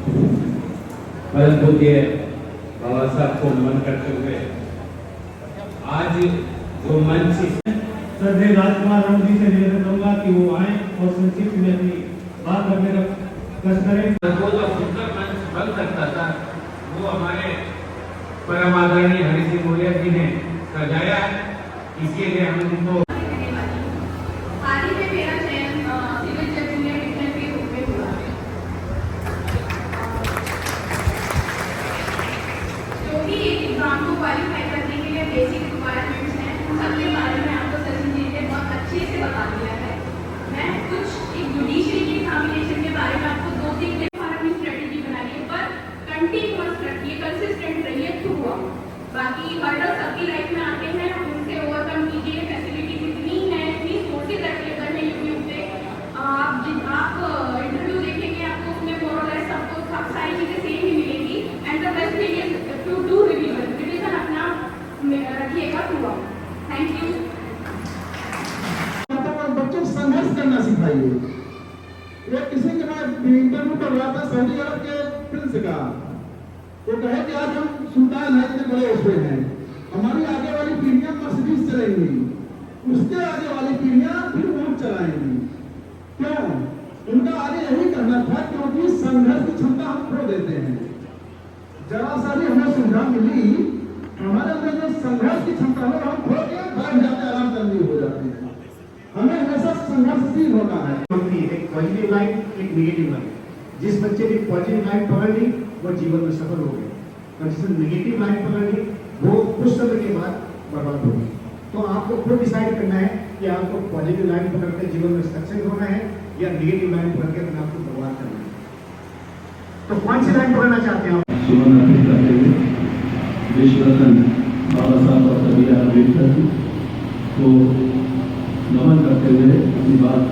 परम पूज्य बाबा साहब को नमन करते हुए आज जो मंच श्रद्धेय राजकुमार राम जी से निवेदन करूंगा कि वो आए और संक्षिप्त में अपनी बात रखने का कष्ट करें। वो जो सुंदर मंच बन सकता था वो हमारे परम आदरणीय हरि सिंह मोरिया जी ने सजाया, इसीलिए हम उनको हाल ही में मेरा चयन सिविल जज जूनियर डिवीजन के रूप में हुआ है, जो कि एक एग्जाम को क्वालिफाई करने के लिए बेसिक रिक्वायरमेंट्स हैं। उन सब के बारे में आपको सचिन जी ने बहुत अच्छे से बता दिया है। मैं कुछ एक जुडिशरी की एग्जामिनेशन के बारे में आपको 2-3 दिन अपनी स्ट्रेटेजी बनाइए, पर कंटिन्यूअस रखिए, कंसिस्टेंट रहिए थ्रू आउट। बाकी हर्डल्स सबकी लाइफ में आते हैं, उनसे ओवरकम कीजिए। फैसिलिटीज इतनी है, इतनी सोर्सेज अवेलेबल है यूट्यूब पे। आप इंटरव्यू देखेंगे आपको उसमें मोर और लेस सबको सब सारी चीजें सेम ही मिलेंगी। And the best thing is to do revision अपना रखिएगा थ्रू आउट। Thank you. बच्चों को संघर्ष करना सिखाइए। ये किसी के बाद इंटरव्यू कर रहा था सऊदी अरब के प्रिंस का, वो कहे कि आज हम सुल्तान है, इतने बड़े उसमें हैं, हमारी आगे वाली पीढ़ियां मर्सिडीज चलेंगी, उसके आगे वाली पीढ़ियां फिर ऊंट चलाएंगी। क्यों? उनका आगे यही करना था, क्योंकि संघर्ष की क्षमता हम खो देते हैं। जरा सा भी हमें सुविधा मिली, हमारे अंदर जो संघर्ष की क्षमता है हम खो के भाग जाते, आराम करनी हो जाती है। हमें हमेशा संघर्षशील होना है। एक पॉजिटिव लाइन, एक नेगेटिव लाइन। जिस बच्चे ने पॉजिटिव लाइन पकड़ ली वो जीवन में सफल हो गया, और जिसने नेगेटिव लाइन पकड़ ली वो कुछ समय के बाद बर्बाद हो गई। तो आपको खुद डिसाइड करना है कि आपको पॉजिटिव लाइन पकड़ के जीवन में सक्सेस होना है या नेगेटिव लाइन पकड़ के अपने आपको बर्बाद करना है। तो कौन सी लाइन पकड़ना चाहते हैं आप? सुमन अर्पित करते हुए विश्व रत्न बाबा साहब doctor B are Ambedkar ji को नमन करते हुए अपनी बात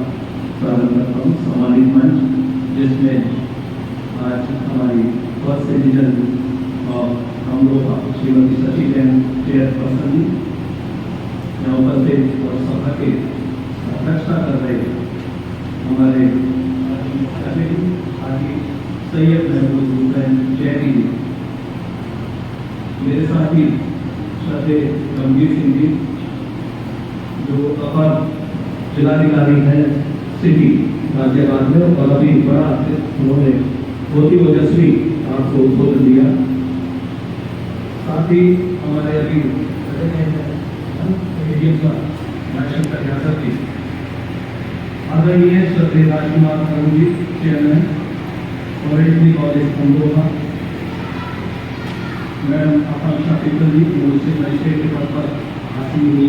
प्रारंभ करता हूँ। सम्मानित मंच जिसमें आज हमारी फर्स्ट डिवीजन और हम लोग श्रीमती शशि जैन चेयरपर्सन जी यहाँ उपस्थित और सभा के अध्यक्षता कर रहे हमारे सैयद महमूद हुसैन जैदी जी, मेरे साथ ही श्रद्धेय गंभीर सिंह जी जो अपर जिलाधिकारी हैं सिटी गाजियाबाद में, और अभी बड़ा उन्होंने बहुत ही ओजस्वी आपको उद्बोधन दिया। साथ ही हमारे अभी आदरणीय श्रद्धेय राजकुमार Ram ji chairman ऑरेंटली college Amroha, madam आकांक्षा पित्तल जी मुझसे मजिस्ट्रेट के पद पर हासिल हुई,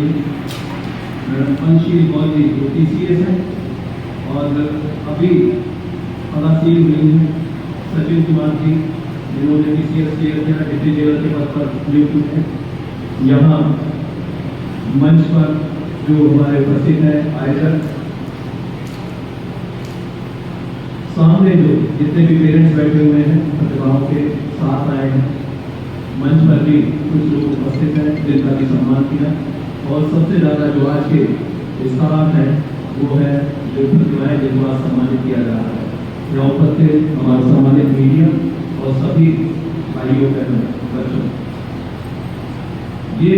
मैडम पंशील कौर जी जो TCS है, और अभी पदासीन हुई हैं सचिन कुमार जी जिन्होंने TCS डिप्टी जेलर के पद पर नियुक्त है। यहाँ मंच पर जो हमारे उपस्थित है आयोजक, सामने जो जितने भी पेरेंट्स बैठे हुए हैं प्रतिभाओं के साथ आए हैं, मंच पर भी कुछ लोग उपस्थित हैं जिनका भी सम्मान किया, और सबसे ज़्यादा जो आज के स्थान है वो है जो प्रतिभाएं जिनको आज सम्मानित किया जा रहा है। यहाँ उपस्थित हमारे सम्मानित मीडिया और सभी भाइयों बहनों बच्चों, ये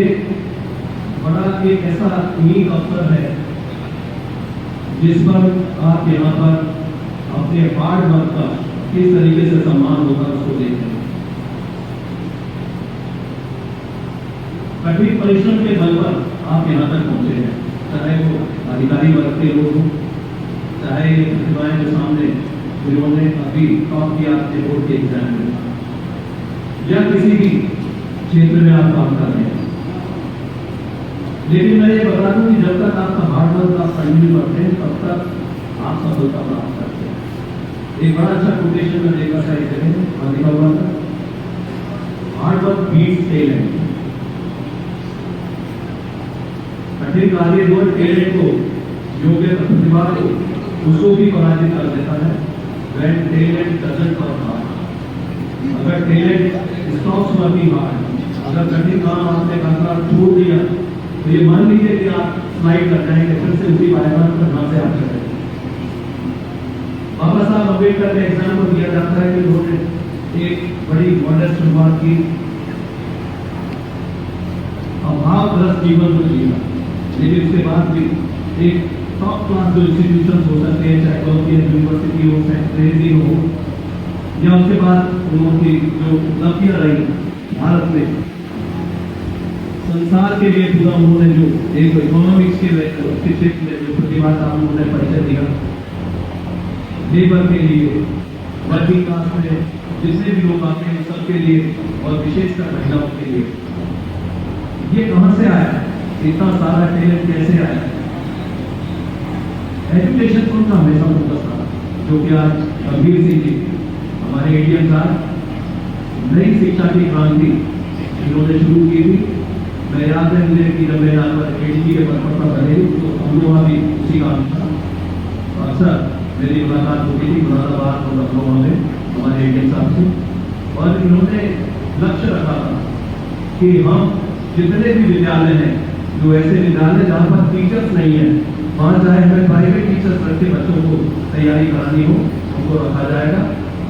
बड़ा एक ऐसा यूनिक अवसर है जिस पर आप यहाँ पर अपने हार्ड वर्क का किस तरीके से सम्मान होगा उसको देखते हैं। कठिन परिश्रम के बल पर आप यहाँ तक पहुँचे हैं, चाहे वो अधिकारी वर्ग के लोग हों, चाहे ये प्रतिभाएं जो सामने जिन्होंने अभी टॉप किया अपने बोर्ड के एग्जाम में, या किसी भी क्षेत्र में आप काम कर रहे हैं। लेकिन मैं ये बता दूं कि जब तक आपका हार्ड वर्क आप कंटिन्यू करते हैं तब तक आप सफलता प्राप्त करते हैं। एक बड़ा अच्छा कोटेशन में देखा था इस जगह और लिखा हुआ था, हार्ड वर्क बीट्स टैलेंट। कठिन कार्य जो टैलेंट को, योग्य प्रतिभा को, उसको भी पराजित कर देता है। When talent doesn't work hard, अगर टैलेंट स्टॉप्स वर्किंग हार्ड, अगर कठिन काम आपने करना छोड़ दिया तो ये मान लीजिए कि आप स्लाइड कर जाएंगे, फिर से उसी बायपास करना से आप करेंगे। बाबा साहब अम्बेडकर का एग्जाम्पल दिया जाता है कि उन्होंने एक बड़ी मॉडेस्ट शुरुआत की, अभावग्रस्त जीवन को जिया, लेकिन उसके बाद भी एक टॉप क्लास जो इंस्टीट्यूशन हो सकते हैं, चाहे कॉलेज यूनिवर्सिटी हो, फैक्ट्री हो, या उसके बाद उनकी जो उपलब्धियां रही भारत में, संसार के लिए पूरा उन्होंने जो एक इकोनॉमिक्स के क्षेत्र में जो प्रतिभा का उन्होंने परिचय दिया, लेबर के लिए, वर्किंग क्लास में जितने भी लोग आते हैं सबके लिए, और विशेषकर महिलाओं के लिए, ये कहां से आया, इतना सारा टैलेंट कैसे आया? एजुकेशन पर उनका हमेशा फोकस था, जो कि आज कबीर सिंह जी हमारे एडीएम साहब नई शिक्षा की क्रांति इन्होंने शुरू की थी। मैं याद है मुझे कि जब मैं यहाँ पर एडीजी के पद पर बने तो हम लोग भी उसी काम था, अक्सर मेरी मुलाकात होती थी मुरादाबाद और लखनऊ में हमारे एडीएम साहब से, और इन्होंने लक्ष्य रखा था कि हम जितने भी विद्यालय हैं, जो ऐसे विद्यालय जहाँ पर टीचर्स नहीं है, वहाँ चाहे हमें प्राइवेट टीचर्स रख के बच्चों को तैयारी करानी हो, उनको रखा जाएगा।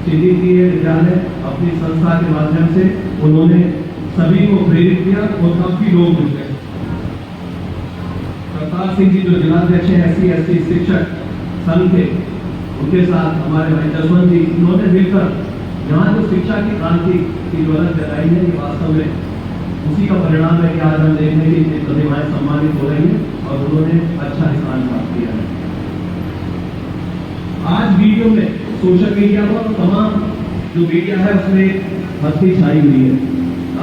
चिन्हित किए विद्यालय अपनी संस्था के माध्यम से उन्होंने सभी को प्रेरित किया और काफी लोग जुड़ गए। प्रताप सिंह जी जो जिलाध्यक्ष हैं SC/ST शिक्षक संघ के, उनके साथ हमारे भाई जसवंत जी, उन्होंने मिलकर यहाँ जो शिक्षा की क्रांति की ज्वलंत जगाई है, ये वास्तव में उसी का परिणाम है कि आज हम देखने की प्रतिभाएं सम्मानित हो रही है और उन्होंने अच्छा स्थान प्राप्त किया है। आज वीडियो में सोशल मीडिया पर तमाम जो मीडिया है उसमें हस्ती छाई हुई है।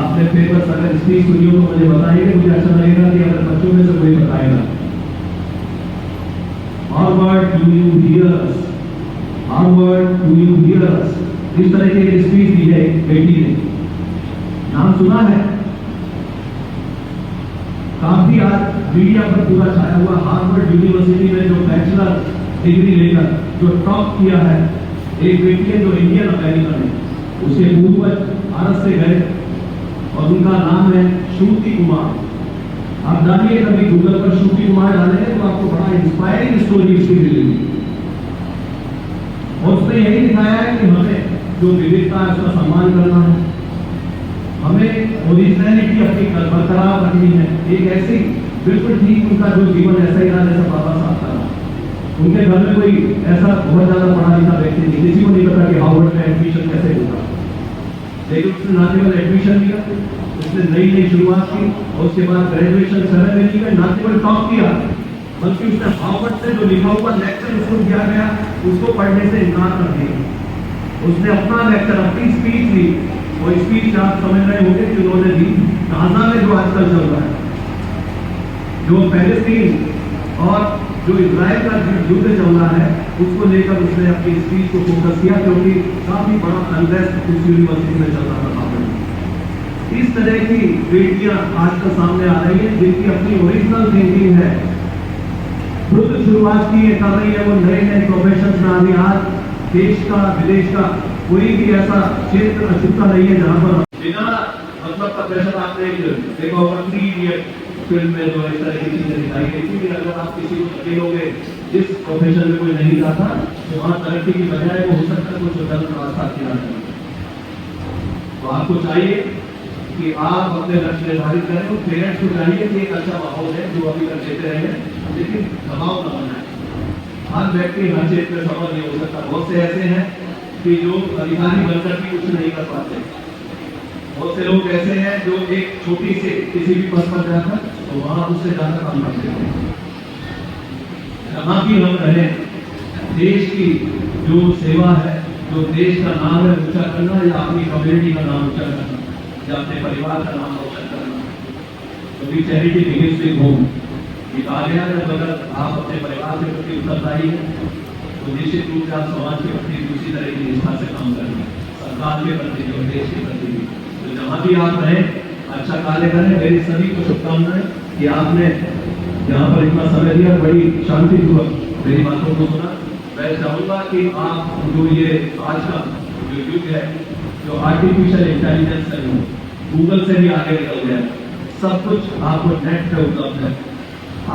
आपने पेपर अगर स्पीच सुनी हो तो मुझे बताइए, मुझे अच्छा लगेगा कि अगर बच्चों में से कोई बताएगा। Harvard do you here us, Harvard do you here अस, इस तरह की एक स्पीच दी है एक बेटी ने, नाम सुना है? काफी आज मीडिया पर पूरा छाया हुआ हार्वर्ड यूनिवर्सिटी में जो बैचलर डिग्री लेकर जो टॉप किया है एक बेटी है जो इंडियन अमेरिकन है, उसके पूर्वज भारत से गए और उनका नाम है श्रुति कुमार। आप जानिए कभी गूगल पर श्रुति कुमार डालेंगे तो आपको बड़ा इंस्पायरिंग स्टोरी उसकी मिलेगी, और उसने यही दिखाया है कि हमें जो विविधता है उसका सम्मान करना है, हमें ओरिजिनलिटी अपनी बरकरार रखनी है। एक ऐसी बिल्कुल ठीक उनका जो जीवन ऐसा ही रहा जैसा बाबा साहब का रहा। उनके घर में कोई ऐसा बहुत ज्यादा पढ़ा लिखा व्यक्ति नहीं, किसी को नहीं पता कि हार्वर्ड में एडमिशन कैसे होगा, लेकिन उसने ना केवल एडमिशन लिया, उसने नई नई शुरुआत की और उसके बाद ग्रेजुएशन सेरेमनी में ना केवल टॉप किया, बल्कि उसने हार्वर्ड से जो लिखा हुआ लेक्चर उसको दिया गया उसको पढ़ने से इनकार कर दिया। उसने अपना लेक्चर, अपनी स्पीच ली, और स्पीच आप समझ रहे होंगे कि उन्होंने दी गाजा में जो आजकल चल रहा है, जो पैलेस्टीन और जो इजराइल का युद्ध चल रहा है, उसको लेकर उसने अपनी स्पीच को फोकस किया, क्योंकि काफी बड़ा अनरेस्ट उस यूनिवर्सिटी में चल रहा था। इस तरह की बेटियां आजकल सामने आ रही है जिनकी अपनी ओरिजिनल थिंकिंग है, खुद शुरुआत की कर रही है, वो नए नए प्रोफेशन में आ रही। आज देश का विदेश का कोई भी ऐसा क्षेत्र अछूता नहीं है जहां पर बिना मतलब प्रोफेशन आपने देखा होगा 3 इडियट फिल्म में जो इस तरह की चीजें दिखाई गई थी कि अगर आप किसी को अकेलोगे जिस प्रोफेशन में कोई नहीं जाता तो वहां तरक्की की बजाय वो हो सकता है कुछ गलत रास्ता अख्तियार करें। तो आपको चाहिए कि आप अपने लक्ष्य निर्धारित करें, और पेरेंट्स को चाहिए कि एक अच्छा माहौल है जो अभी तक देते रहे, लेकिन दबाव न बनाए। हर व्यक्ति हर क्षेत्र में सफल नहीं हो सकता। बहुत से ऐसे हैं कि जो अधिकारी बनकर भी कुछ नहीं कर पाते, बहुत से लोग ऐसे हैं जो एक छोटी से किसी भी पद पर जाकर तो वहां उससे ज्यादा काम करते हैं। जहां भी हम रहे, देश की जो सेवा है, जो देश का नाम है ऊंचा करना, या अपनी कम्युनिटी का नाम ऊंचा करना, या अपने परिवार का नाम रोशन करना, तो भी चैरिटी बिगिंस विद होम। ये कहा गया है अगर आप अपने परिवार के प्रति उत्तरदायी हैं तो निश्चित रूप से आप समाज के प्रति दूसरी तरह की निष्ठा से काम करेंगे, सरकार के प्रति और देश के प्रति भी। तो जहाँ भी आप रहें अच्छा कार्य करें। मेरी सभी को शुभकामनाएं कि आपने यहाँ पर इतना समय दिया, बड़ी शांतिपूर्वक मेरी बातों को सुना। मैं चाहूँगा कि आप जो ये आज का जो युग है, जो आर्टिफिशियल इंटेलिजेंस है, गूगल से भी आगे निकल गया, सब कुछ आपको नेट पे उपलब्ध है।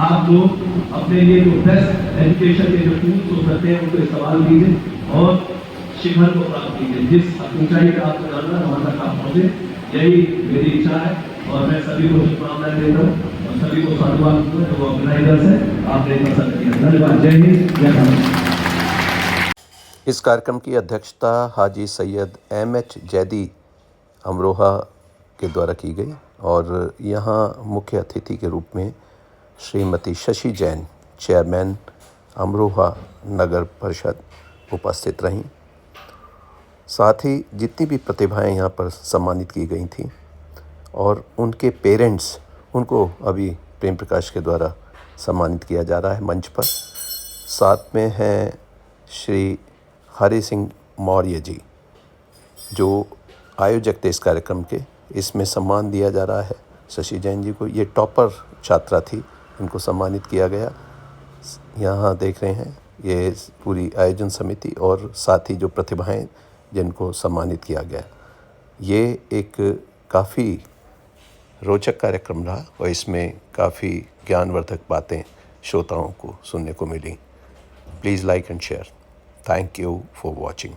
आप लोग अपने लिए जो बेस्ट एजुकेशन के जो टूल्स हो सकते हैं उनको इस्तेमाल कीजिए और शिखर को प्राप्त कीजिए, जिस ऊंचाई पे आपको जाना है वहां तक आप पहुंचे, यही मेरी इच्छा है। और मैं सभी को शुभकामनाएं देता हूँ और सभी को साधुवाद दूंगा जो ऑर्गेनाइजर्स है आपने पसंद किया। धन्यवाद। जय हिंद, जय भारत। इस कार्यक्रम की अध्यक्षता हाजी सैयद M.H. जैदी अमरोहा के द्वारा की गई और यहाँ मुख्य अतिथि के रूप में श्रीमती शशि जैन, चेयरमैन अमरोहा नगर परिषद, उपस्थित रहीं। साथ ही जितनी भी प्रतिभाएं यहाँ पर सम्मानित की गई थीं और उनके पेरेंट्स, उनको अभी प्रेम प्रकाश के द्वारा सम्मानित किया जा रहा है मंच पर। साथ में हैं श्री हरि सिंह मौर्य जी, जो आयोजक थे इस कार्यक्रम के। इसमें सम्मान दिया जा रहा है शशि जैन जी को। ये टॉपर छात्रा थी, इनको सम्मानित किया गया। यहाँ देख रहे हैं ये पूरी आयोजन समिति और साथ ही जो प्रतिभाएं जिनको सम्मानित किया गया। ये एक काफ़ी रोचक कार्यक्रम रहा और इसमें काफ़ी ज्ञानवर्धक बातें श्रोताओं को सुनने को मिली। Please like and share. Thank you for watching.